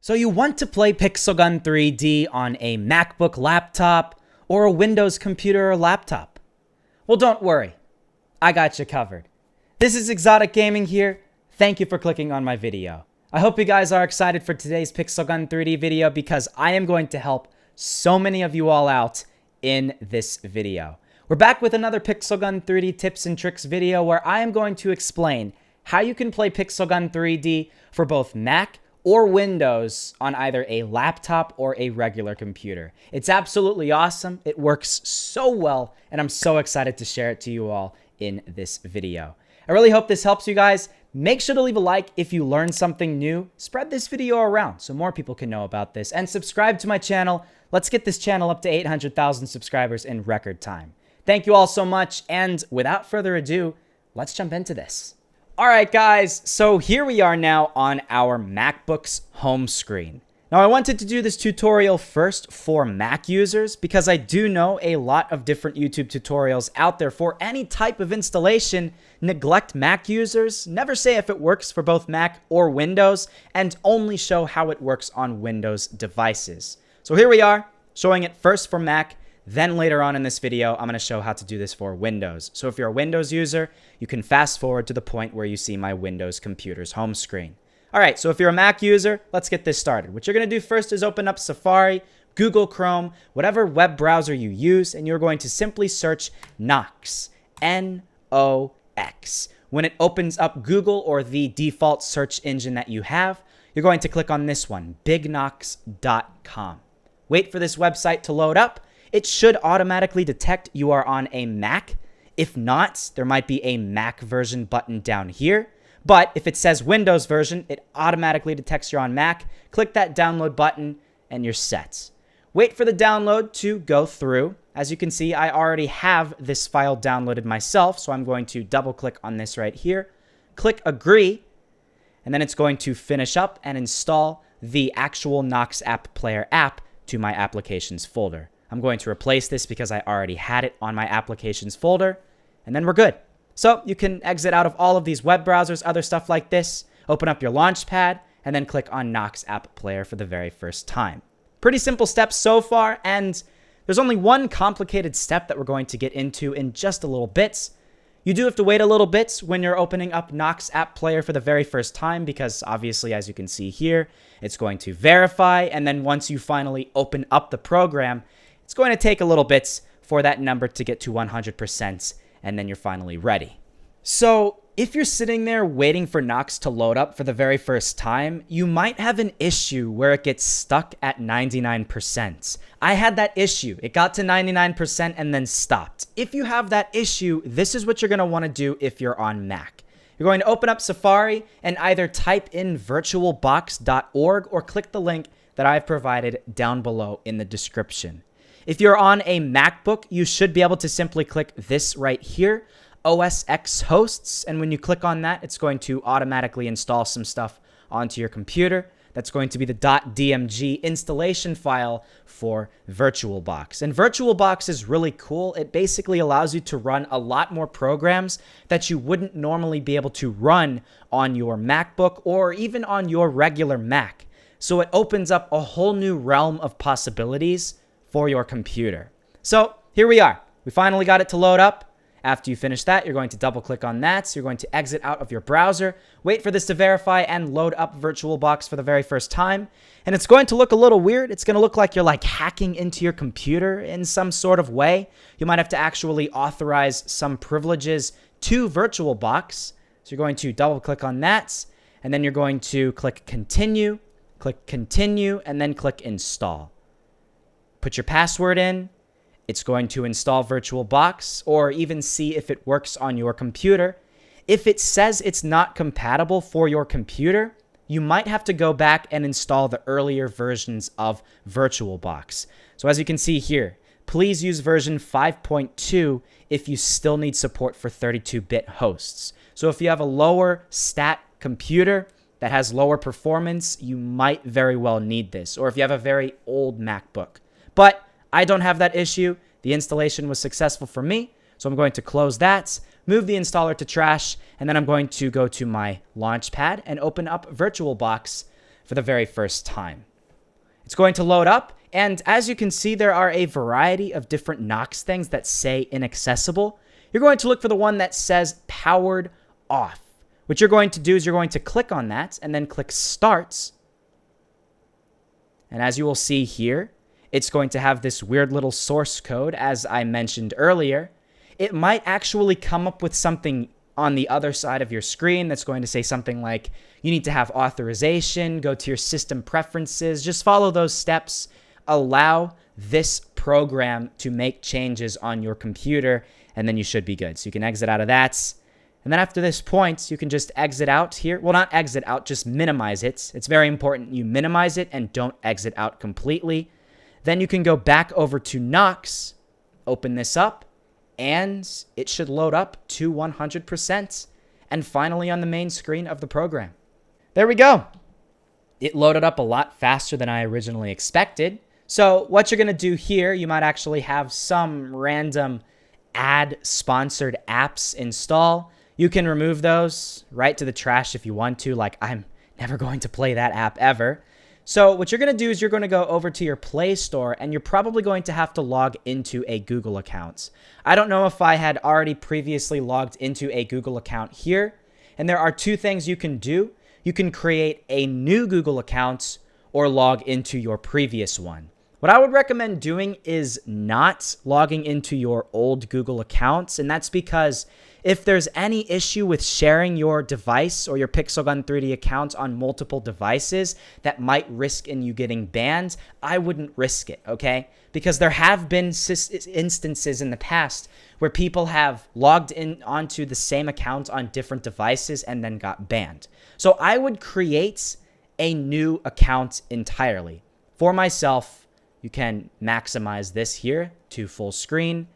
So you want to play Pixel Gun 3D on a MacBook laptop or a Windows computer or laptop? Well, don't worry. I got you covered. This is Exotic Gaming here. Thank you for clicking on my video. I hope you guys are excited for today's Pixel Gun 3D video because I am going to help so many of you all out in this video. We're back with another Pixel Gun 3D tips and tricks video where I am going to explain how you can play Pixel Gun 3D for both Mac or Windows on either a laptop or a regular computer. It's absolutely awesome. It works so well, and I'm so excited to share it to you all in this video. I really hope this helps you guys. Make sure to leave a like if you learned something new. Spread this video around so more people can know about this, and subscribe to my channel. Let's get this channel up to 800,000 subscribers in record time. Thank you all so much, and without further ado, let's jump into this. Alright guys, so here we are now on our MacBook's home screen. Now I wanted to do this tutorial first for Mac users because I do know a lot of different YouTube tutorials out there for any type of installation neglect Mac users, never say if it works for both Mac or Windows, and only show how it works on Windows devices. So here we are, showing it first for Mac. Then later on in this video, I'm going to show how to do this for Windows. So if you're a Windows user, you can fast forward to the point where you see my Windows computer's home screen. All right, so if you're a Mac user, let's get this started. What you're going to do first is open up Safari, Google Chrome, whatever web browser you use, and you're going to simply search Nox, N-O-X. When it opens up Google or the default search engine that you have, you're going to click on this one, bignox.com. Wait for this website to load up. It should automatically detect you are on a Mac. If not, there might be a Mac version button down here. But if it says Windows version, it automatically detects you're on Mac. Click that download button and you're set. Wait for the download to go through. As you can see, I already have this file downloaded myself, so I'm going to double click on this right here. Click agree, and then it's going to finish up and install the actual Nox App Player app to my applications folder. I'm going to replace this because I already had it on my applications folder, and then we're good. So you can exit out of all of these web browsers, other stuff like this, open up your Launchpad, and then click on Nox App Player for the very first time. Pretty simple steps so far, and there's only one complicated step that we're going to get into in just a little bit. You do have to wait a little bit when you're opening up Nox App Player for the very first time because obviously, as you can see here, it's going to verify, and then once you finally open up the program, it's going to take a little bit for that number to get to 100%, and then you're finally ready. So if you're sitting there waiting for Nox to load up for the very first time, you might have an issue where it gets stuck at 99%. I had that issue. It got to 99% and then stopped. If you have that issue, this is what you're going to want to do if you're on Mac. You're going to open up Safari and either type in virtualbox.org or click the link that I've provided down below in the description. If you're on a MacBook, you should be able to simply click this right here, OS X hosts, and when you click on that, it's going to automatically install some stuff onto your computer. That's going to be the .dmg installation file for VirtualBox. And VirtualBox is really cool. It basically allows you to run a lot more programs that you wouldn't normally be able to run on your MacBook or even on your regular Mac. So it opens up a whole new realm of possibilities for your computer. So here we are. We finally got it to load up. After you finish that, you're going to double click on that. So you're going to exit out of your browser, wait for this to verify and load up VirtualBox for the very first time. And it's going to look a little weird. It's going to look like you're like hacking into your computer in some sort of way. You might have to actually authorize some privileges to VirtualBox. So you're going to double click on that, and then you're going to click continue, and then click install. Put your password in. It's going to install VirtualBox or even see if it works on your computer. If it says it's not compatible for your computer, you might have to go back and install the earlier versions of VirtualBox. So as you can see here, please use version 5.2 if you still need support for 32-bit hosts. So if you have a lower stat computer that has lower performance, you might very well need this. Or if you have a very old MacBook. But I don't have that issue. The installation was successful for me, so I'm going to close that, move the installer to trash, and then I'm going to go to my Launchpad and open up VirtualBox for the very first time. It's going to load up, and as you can see, there are a variety of different Knox things that say inaccessible. You're going to look for the one that says powered off. What you're going to do is you're going to click on that and then click Start. And as you will see here, it's going to have this weird little source code, as I mentioned earlier. It might actually come up with something on the other side of your screen that's going to say something like, you need to have authorization, go to your system preferences, just follow those steps, allow this program to make changes on your computer, and then you should be good. So you can exit out of that. And then after this point, you can just exit out here. Well, not exit out, just minimize it. It's very important you minimize it and don't exit out completely. Then you can go back over to Knox, open this up, and it should load up to 100%. And finally on the main screen of the program. There we go. It loaded up a lot faster than I originally expected. So what you're going to do here, you might actually have some random ad-sponsored apps install. You can remove those right to the trash if you want to. Like, I'm never going to play that app ever. So what you're going to do is you're going to go over to your Play Store, and you're probably going to have to log into a Google account. I don't know if I had already previously logged into a Google account here. And there are two things you can do. You can create a new Google account or log into your previous one. What I would recommend doing is not logging into your old Google accounts, and that's because if there's any issue with sharing your device or your Pixel Gun 3D account on multiple devices that might risk in you getting banned, I wouldn't risk it, okay? Because there have been instances in the past where people have logged in onto the same account on different devices and then got banned. So I would create a new account entirely. For myself, you can maximize this here to full screen.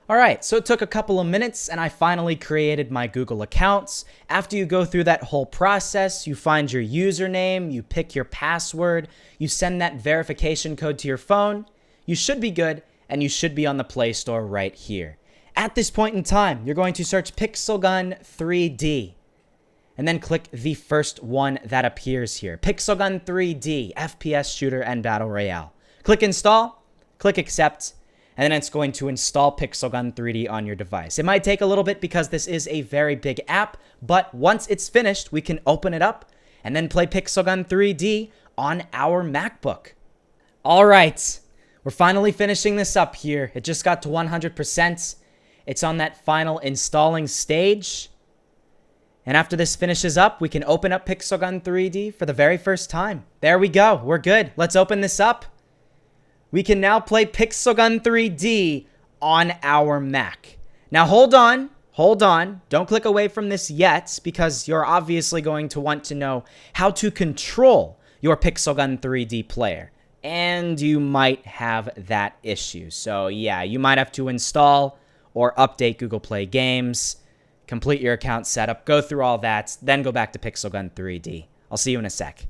All right, so it took a couple of minutes and I finally created my Google accounts. After you go through that whole process, you find your username, you pick your password, you send that verification code to your phone, you should be good, and you should be on the Play Store right here. At this point in time, you're going to search Pixel Gun 3D and then click the first one that appears here. Pixel Gun 3D, FPS shooter and battle royale. Click install, click accept, and then it's going to install Pixel Gun 3D on your device. It might take a little bit because this is a very big app, but once it's finished, we can open it up and then play Pixel Gun 3D on our MacBook. All right, we're finally finishing this up here. It just got to 100%. It's on that final installing stage. And after this finishes up, we can open up Pixel Gun 3D for the very first time. There we go. We're good. Let's open this up. We can now play Pixel Gun 3D on our Mac. Now, hold on. Don't click away from this yet, because you're obviously going to want to know how to control your Pixel Gun 3D player. And you might have that issue. So yeah, you might have to install or update Google Play Games, complete your account setup, go through all that, then go back to Pixel Gun 3D. I'll see you in a sec.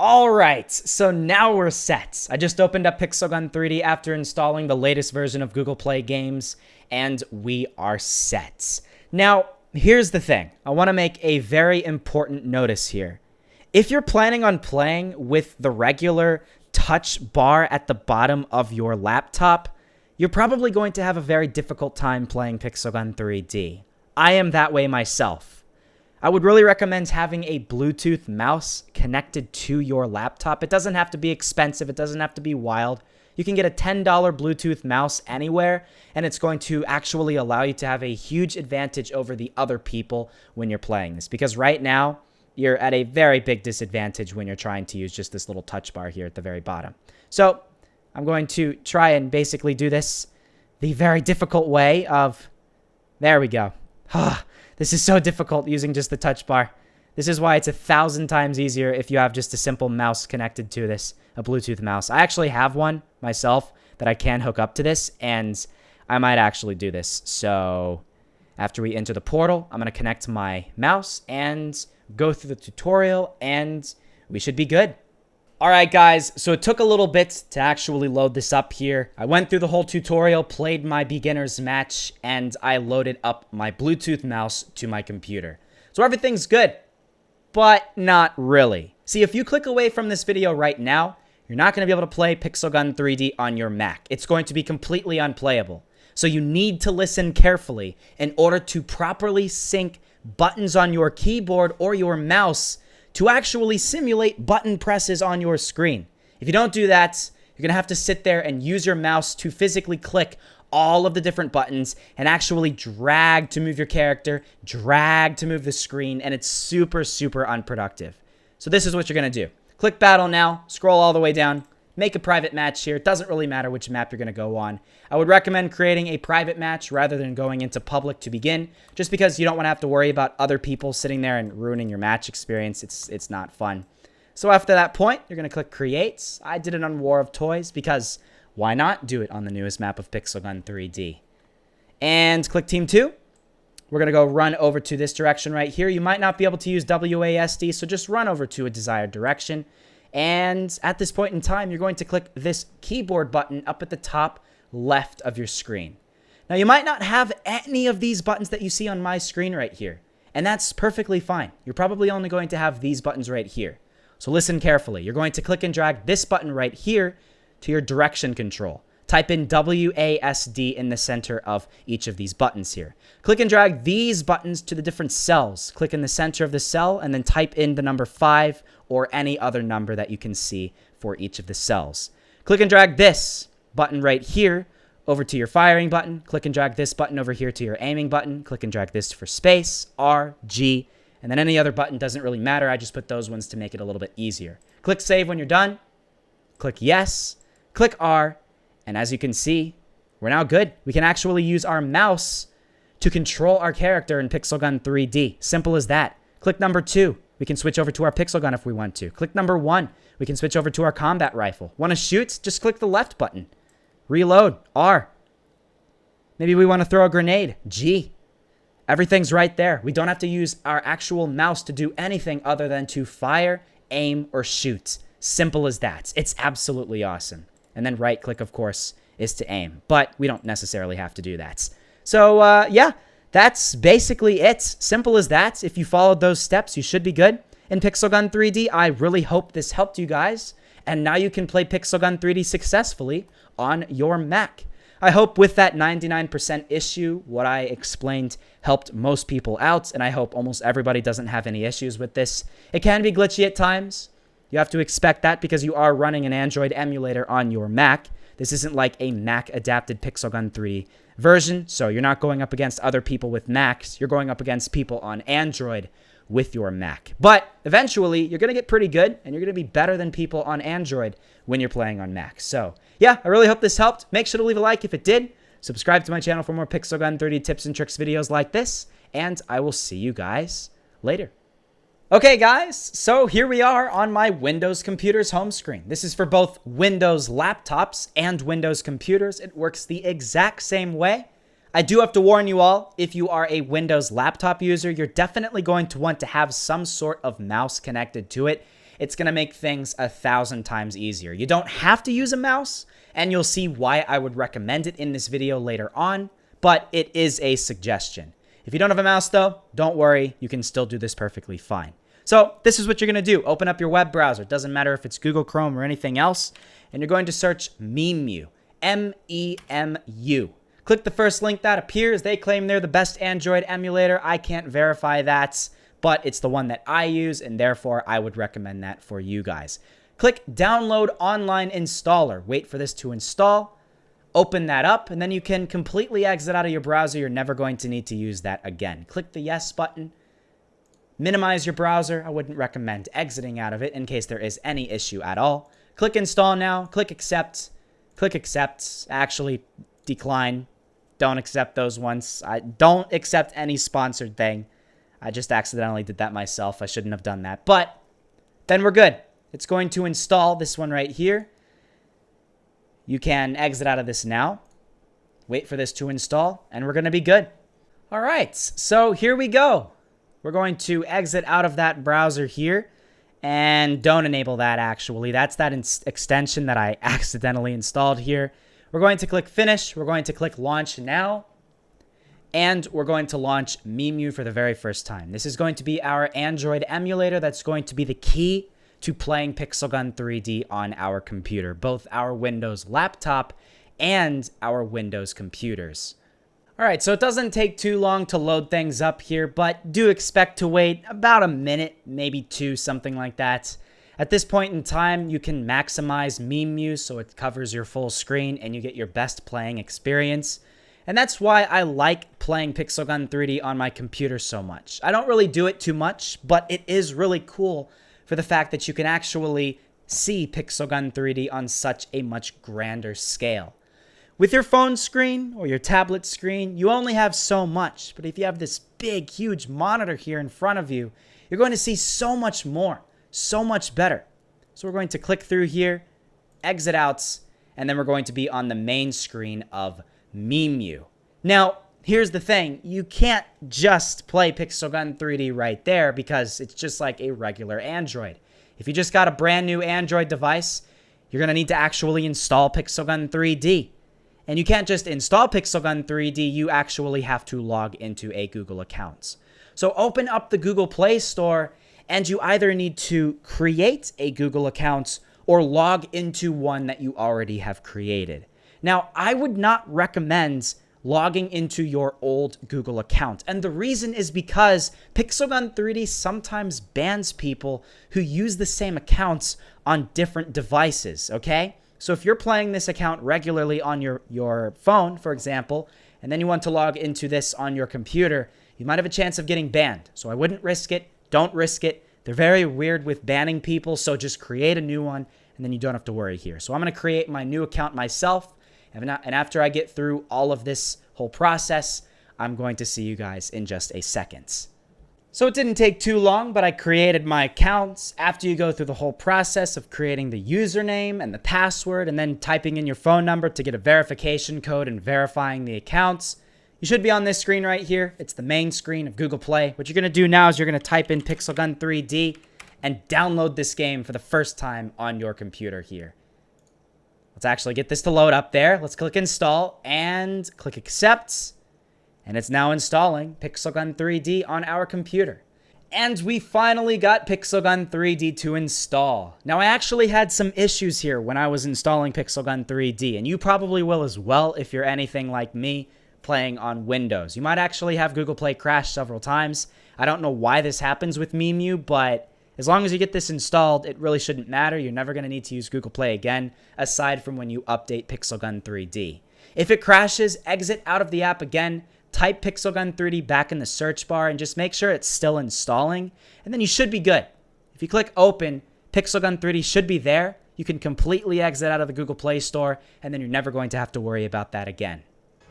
All right, so now we're set. I just opened up Pixel Gun 3D after installing the latest version of Google Play Games, and we are set. Now, here's the thing. I want to make a very important notice here. If you're planning on playing with the regular touch bar at the bottom of your laptop, you're probably going to have a very difficult time playing Pixel Gun 3D. I am that way myself. I would really recommend having a Bluetooth mouse connected to your laptop. It doesn't have to be expensive. It doesn't have to be wild. You can get a $10 Bluetooth mouse anywhere, and it's going to actually allow you to have a huge advantage over the other people when you're playing this. Because right now, you're at a very big disadvantage when you're trying to use just this little touch bar here at the very bottom. So I'm going to try and basically do this the very difficult way of... There we go. This is so difficult using just the touch bar. This is why it's 1,000 times easier if you have just a simple mouse connected to this, a Bluetooth mouse. I actually have one myself that I can hook up to this, and I might actually do this. So after we enter the portal, I'm going to connect my mouse and go through the tutorial, and we should be good. All right, guys, so it took a little bit to actually load this up here. I went through the whole tutorial, played my beginner's match, and I loaded up my Bluetooth mouse to my computer. So everything's good, but not really. See, if you click away from this video right now, you're not going to be able to play Pixel Gun 3D on your Mac. It's going to be completely unplayable. So you need to listen carefully in order to properly sync buttons on your keyboard or your mouse to actually simulate button presses on your screen. If you don't do that, you're going to have to sit there and use your mouse to physically click all of the different buttons and actually drag to move your character, drag to move the screen, and it's super, super unproductive. So this is what you're going to do. Click Battle now, scroll all the way down, make a private match here. It doesn't really matter which map you're going to go on. I would recommend creating a private match rather than going into public to begin, just because you don't want to have to worry about other people sitting there and ruining your match experience. It's not fun. So after that point, you're going to click Create. I did it on War of Toys because why not do it on the newest map of Pixel Gun 3D? And click Team 2. We're going to go run over to this direction right here. You might not be able to use WASD, so just run over to a desired direction. And at this point in time, you're going to click this keyboard button up at the top left of your screen. Now, you might not have any of these buttons that you see on my screen right here, and that's perfectly fine. You're probably only going to have these buttons right here. So listen carefully. You're going to click and drag this button right here to your direction control. Type in WASD in the center of each of these buttons here. Click and drag these buttons to the different cells. Click in the center of the cell and then type in the number 5 or any other number that you can see for each of the cells. Click and drag this button right here over to your firing button. Click and drag this button over here to your aiming button. Click and drag this for space, R, G, and then any other button doesn't really matter. I just put those ones to make it a little bit easier. Click Save when you're done. Click Yes. Click R. And as you can see, we're now good. We can actually use our mouse to control our character in Pixel Gun 3D. Simple as that. Click number 2. We can switch over to our Pixel Gun if we want to. Click number 1. We can switch over to our combat rifle. Want to shoot? Just click the left button. Reload. R. Maybe we want to throw a grenade. G. Everything's right there. We don't have to use our actual mouse to do anything other than to fire, aim, or shoot. Simple as that. It's absolutely awesome. And then right click, of course, is to aim. But we don't necessarily have to do that. So, yeah, that's basically it. Simple as that. If you followed those steps, you should be good. In Pixel Gun 3D, I really hope this helped you guys. And now you can play Pixel Gun 3D successfully on your Mac. I hope with that 99% issue, what I explained helped most people out. And I hope almost everybody doesn't have any issues with this. It can be glitchy at times. You have to expect that because you are running an Android emulator on your Mac. This isn't like a Mac-adapted Pixel Gun 3 version, so you're not going up against other people with Macs. You're going up against people on Android with your Mac. But eventually, you're going to get pretty good, and you're going to be better than people on Android when you're playing on Mac. So, yeah, I really hope this helped. Make sure to leave a like if it did. Subscribe to my channel for more Pixel Gun 3D tips and tricks videos like this, and I will see you guys later. Okay, guys, so here we are on my Windows computer's home screen. This is for both Windows laptops and Windows computers. It works the exact same way. I do have to warn you all, if you are a Windows laptop user, you're definitely going to want to have some sort of mouse connected to it. It's going to make things 1,000 times easier. You don't have to use a mouse, and you'll see why I would recommend it in this video later on, but it is a suggestion. If you don't have a mouse, though, don't worry. You can still do this perfectly fine. So this is what you're going to do. Open up your web browser. Doesn't matter if it's Google Chrome or anything else. And you're going to search Memu. M-E-M-U. Click the first link that appears. They claim they're the best Android emulator. I can't verify that, but it's the one that I use, and therefore I would recommend that for you guys. Click Download Online Installer. Wait for this to install. Open that up, and then you can completely exit out of your browser. You're never going to need to use that again. Click the Yes button. Minimize your browser. I wouldn't recommend exiting out of it in case there is any issue at all. Click Install now. Click Accept. Click Accept. Actually, decline. Don't accept those ones. I don't accept any sponsored thing. I just accidentally did that myself. I shouldn't have done that. But then we're good. It's going to install this one right here. You can exit out of this now. Wait for this to install, and we're going to be good. All right, so here we go. We're going to exit out of that browser here, and don't enable that, actually. That's that extension that I accidentally installed here. We're going to click Finish. We're going to click Launch Now, and we're going to launch Memu for the very first time. This is going to be our Android emulator that's going to be the key to playing Pixel Gun 3D on our computer, both our Windows laptop and our Windows computers. All right, so it doesn't take too long to load things up here, but do expect to wait about a minute, maybe two, something like that. At this point in time, you can maximize MemeU so it covers your full screen and you get your best playing experience. And that's why I like playing Pixel Gun 3D on my computer so much. I don't really do it too much, but it is really cool for the fact that you can actually see Pixel Gun 3D on such a much grander scale. With your phone screen or your tablet screen, you only have so much, but if you have this big, huge monitor here in front of you, you're going to see so much more, so much better. So we're going to click through here, exit out, and then we're going to be on the main screen of MemeU. Now, here's the thing. You can't just play Pixel Gun 3D right there because it's just like a regular Android. If you just got a brand new Android device, you're going to need to actually install Pixel Gun 3D. And you can't just install Pixel Gun 3D, you actually have to log into a Google account. So open up the Google Play Store, and you either need to create a Google account or log into one that you already have created. Now, I would not recommend logging into your old Google account. And the reason is because Pixel Gun 3D sometimes bans people who use the same accounts on different devices, okay? So if you're playing this account regularly on your phone, for example, and then you want to log into this on your computer, you might have a chance of getting banned. So I wouldn't risk it. Don't risk it. They're very weird with banning people, so just create a new one, and then you don't have to worry here. So I'm going to create my new account myself, and after I get through all of this whole process, I'm going to see you guys in just a second. So it didn't take too long, but I created my accounts. After you go through the whole process of creating the username and the password and then typing in your phone number to get a verification code and verifying the accounts, you should be on this screen right here. It's the main screen of Google Play. What you're going to do now is you're going to type in Pixel Gun 3D and download this game for the first time on your computer here. Let's actually get this to load up there. Let's click install and click accept. And it's now installing Pixel Gun 3D on our computer. And we finally got Pixel Gun 3D to install. Now, I actually had some issues here when I was installing Pixel Gun 3D, and you probably will as well if you're anything like me playing on Windows. You might actually have Google Play crash several times. I don't know why this happens with MemeU, but as long as you get this installed, it really shouldn't matter. You're never going to need to use Google Play again, aside from when you update Pixel Gun 3D. If it crashes, exit out of the app again, type Pixel Gun 3D back in the search bar, and just make sure it's still installing, and then you should be good. If you click open, Pixel Gun 3D should be there. You can completely exit out of the Google Play Store, and then you're never going to have to worry about that again.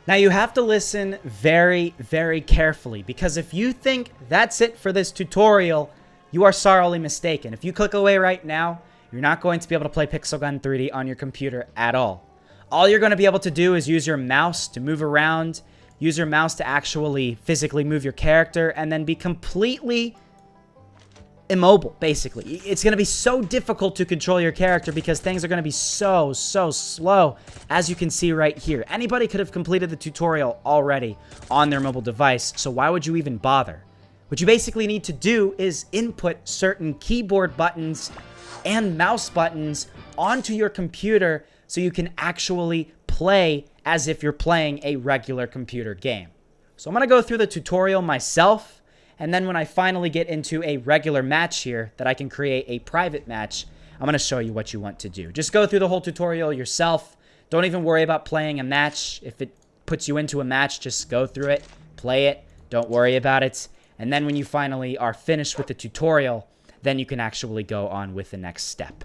Now, you have to listen very, very carefully, because if you think that's it for this tutorial, you are sorely mistaken. If you click away right now, you're not going to be able to play Pixel Gun 3D on your computer at all. All you're going to be able to do is use your mouse to move around, use your mouse to actually physically move your character, and then be completely immobile, basically. It's going to be so difficult to control your character because things are going to be so slow, as you can see right here. Anybody could have completed the tutorial already on their mobile device, so why would you even bother? What you basically need to do is input certain keyboard buttons and mouse buttons onto your computer so you can actually play as if you're playing a regular computer game. So I'm going to go through the tutorial myself, and then when I finally get into a regular match here that I can create a private match, I'm going to show you what you want to do. Just go through the whole tutorial yourself. Don't even worry about playing a match. If it puts you into a match, just go through it, play it, don't worry about it. And then when you finally are finished with the tutorial, then you can actually go on with the next step.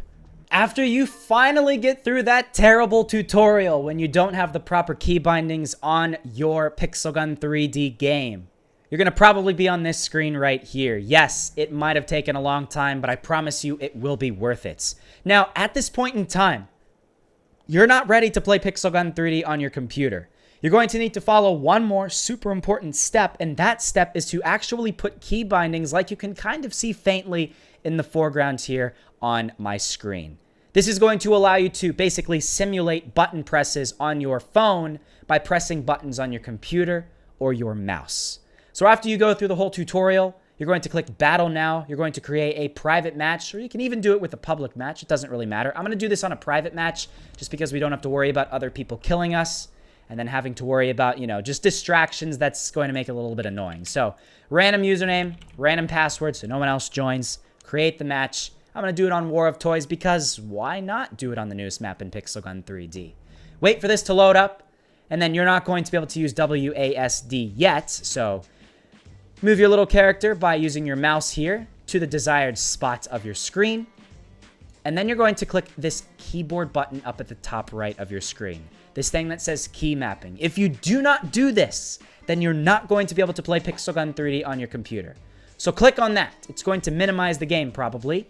After you finally get through that terrible tutorial when you don't have the proper key bindings on your Pixel Gun 3D game, you're going to probably be on this screen right here. Yes, it might have taken a long time, but I promise you it will be worth it. Now, at this point in time, you're not ready to play Pixel Gun 3D on your computer. You're going to need to follow one more super important step, and that step is to actually put key bindings like you can kind of see faintly in the foreground here on my screen. This is going to allow you to basically simulate button presses on your phone by pressing buttons on your computer or your mouse. So after you go through the whole tutorial, You're going to click Battle Now. You're going to create a private match, or you can even do it with a public match. It doesn't really matter. I'm going to do this on a private match just because we don't have to worry about other people killing us and then having to worry about, you know, just distractions. That's going to make it a little bit annoying. So random username, random password so no one else joins. Create the match. I'm going to do it on War of Toys because why not do it on the newest map in Pixel Gun 3D? Wait for this to load up, and then you're not going to be able to use WASD yet, so move your little character by using your mouse here to the desired spot of your screen. And then you're going to click this keyboard button up at the top right of your screen. This thing that says key mapping. If you do not do this, then you're not going to be able to play Pixel Gun 3D on your computer. So click on that. It's going to minimize the game probably.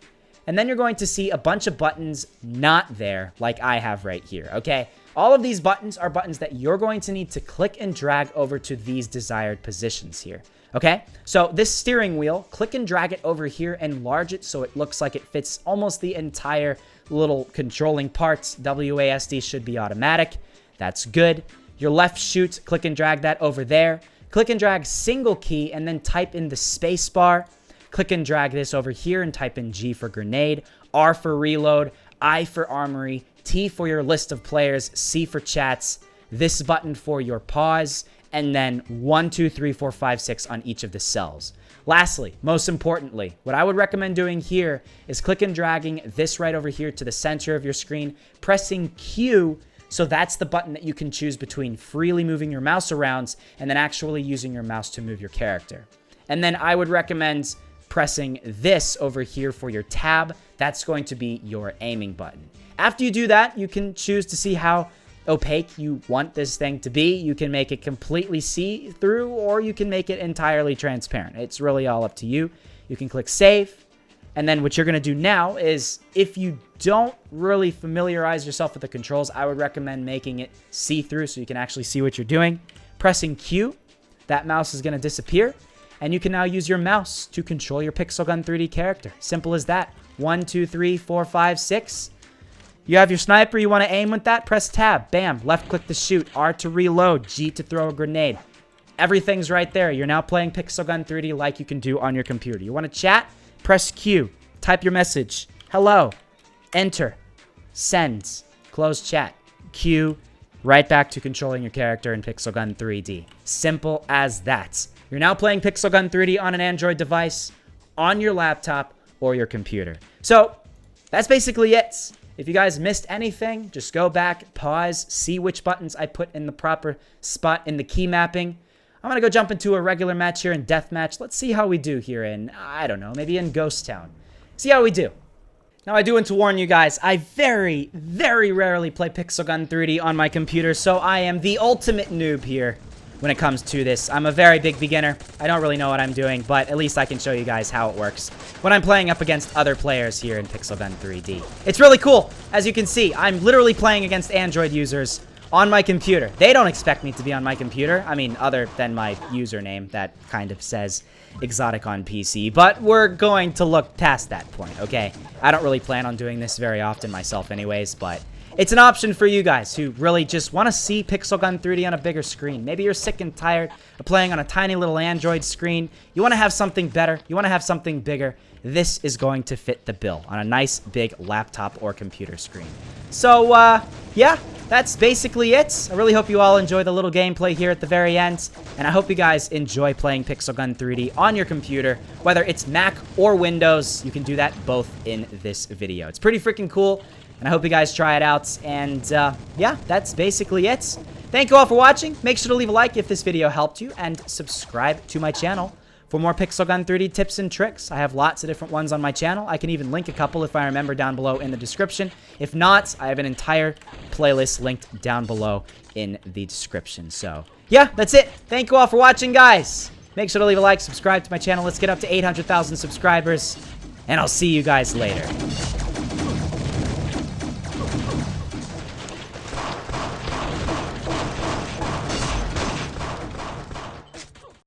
And then you're going to see a bunch of buttons not there like I have right here, okay? All of these buttons are buttons that you're going to need to click and drag over to these desired positions here. Okay, so this steering wheel, click and drag it over here, enlarge it so it looks like it fits almost the entire little controlling parts. WASD should be automatic. That's good. Your left shoot, click and drag that over there. Click and drag single key and then type in the space bar. Click and drag this over here and type in G for grenade, R for reload, I for armory, T for your list of players, C for chats, this button for your pause, and then 1, 2, 3, 4, 5, 6 on each of the cells. Lastly, most importantly, what I would recommend doing here is click and dragging this right over here to the center of your screen, pressing Q, so that's the button that you can choose between freely moving your mouse around and then actually using your mouse to move your character. And then I would recommend pressing this over here for your tab. That's going to be your aiming button. After you do that, you can choose to see how opaque you want this thing to be. You can make it completely see-through, or you can make it entirely transparent. It's really all up to you. You can click save, and then what you're going to do now is, if you don't really familiarize yourself with the controls, I would recommend making it see-through so you can actually see what you're doing. Pressing Q, that mouse is going to disappear, and you can now use your mouse to control your Pixel Gun 3D character. Simple as that. 1, 2, 3, 4, 5, 6. You have your sniper, you want to aim with that, press tab, bam, left click to shoot, R to reload, G to throw a grenade. Everything's right there. You're now playing Pixel Gun 3D like you can do on your computer. You want to chat? Press Q, type your message, hello, enter, send, close chat, Q, right back to controlling your character in Pixel Gun 3D. Simple as that. You're now playing Pixel Gun 3D on an Android device, on your laptop, or your computer. So, that's basically it. If you guys missed anything, just go back, pause, see which buttons I put in the proper spot in the key mapping. I'm going to go jump into a regular match here in Deathmatch. Let's see how we do here in, I don't know, maybe in Ghost Town. See how we do. Now, I do want to warn you guys, I very, very rarely play Pixel Gun 3D on my computer, so I am the ultimate noob here when it comes to this. I'm a very big beginner. I don't really know what I'm doing, but at least I can show you guys how it works when I'm playing up against other players here in Pixel Gun 3D. It's really cool. As you can see, I'm literally playing against Android users on my computer. They don't expect me to be on my computer. I mean, other than my username that kind of says exotic on PC, but we're going to look past that point, okay? I don't really plan on doing this very often myself anyways, but it's an option for you guys who really just want to see Pixel Gun 3D on a bigger screen. Maybe you're sick and tired of playing on a tiny little Android screen. You want to have something better. You want to have something bigger. This is going to fit the bill on a nice big laptop or computer screen. So, yeah, that's basically it. I really hope you all enjoy the little gameplay here at the very end. And I hope you guys enjoy playing Pixel Gun 3D on your computer, whether it's Mac or Windows. You can do that both in this video. It's pretty freaking cool. And I hope you guys try it out. And, yeah, that's basically it. Thank you all for watching. Make sure to leave a like if this video helped you. And subscribe to my channel for more Pixel Gun 3D tips and tricks. I have lots of different ones on my channel. I can even link a couple if I remember down below in the description. If not, I have an entire playlist linked down below in the description. So, yeah, that's it. Thank you all for watching, guys. Make sure to leave a like, subscribe to my channel. Let's get up to 800,000 subscribers. And I'll see you guys later.